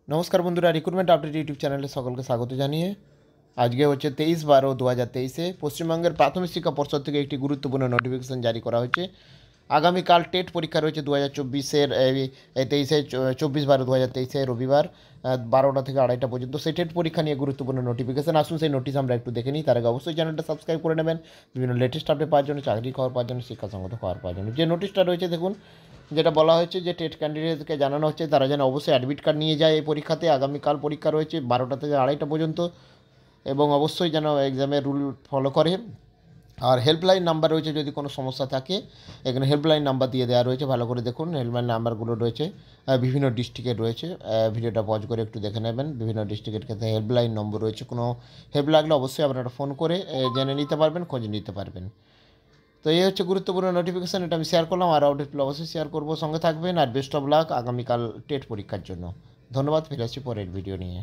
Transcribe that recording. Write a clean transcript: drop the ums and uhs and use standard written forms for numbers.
নমস্কার বন্ধুরা, recruitment update YouTube চ্যানেলে সকলকে স্বাগত জানিয়ে আজকে হচ্ছে 23/12/2023 পশ্চিমবঙ্গের প্রাথমিক শিক্ষা পর্ষদ থেকে একটি গুরুত্বপূর্ণ নোটিফিকেশন জারি করা হয়েছে। আগামীকাল টেট পরীক্ষা রয়েছে 2024-এর 23/12/2023 রবিবার 12টা থেকে 2:30 পর্যন্ত। সেই টেট পরীক্ষা নিয়ে গুরুত্বপূর্ণ নোটিফিকেশন। আসুন সেই নোটিশ আমরা একটু দেখে নিই। তার আগে অবশ্যই চ্যানেলটা সাবস্ক্রাইব করে নেবেন বিভিন্ন লেটেস্ট আপডেট পাওয়ার জন্য, চাকরি খবর পাওয়ার জন্য, শিক্ষাসঙ্গত খবর পাওয়ার জন্য। যে নোটিশটা রয়েছে দেখুন, যেটা বলা হয়েছে যে টেট ক্যান্ডিডেটকে জানানো হচ্ছে তারা যেন অবশ্যই অ্যাডমিট কার্ড নিয়ে যায় এই পরীক্ষাতে। আগামীকাল পরীক্ষা রয়েছে 12টা থেকে 2:30 পর্যন্ত এবং অবশ্যই যেন এক্সামের রুল ফলো করে। আর হেল্পলাইন নাম্বার রয়েছে, যদি কোনো সমস্যা থাকে এখানে হেল্পলাইন নাম্বার দিয়ে দেওয়া রয়েছে, ভালো করে দেখুন। হেল্পলাইন নাম্বারগুলো রয়েছে বিভিন্ন ডিস্ট্রিক্টের রয়েছে, ভিডিওটা পজ করে একটু দেখে নেবেন। বিভিন্ন ডিস্ট্রিক্টের ক্ষেত্রে হেল্পলাইন নম্বর রয়েছে, কোনো হেল্প লাগলে অবশ্যই আপনারা ফোন করে জেনে নিতে পারবেন, খোঁজ নিতে পারবেন। তো এই হচ্ছে গুরুত্বপূর্ণ নোটিফিকেশান, এটা আমি শেয়ার করলাম। আর আপডেটগুলো অবশ্যই শেয়ার করবো, সঙ্গে থাকবেন। আর বেস্ট অফ লাক আগামীকাল টেট পরীক্ষার জন্য। ধন্যবাদ, ফিরে আসছি পরের ভিডিও নিয়ে।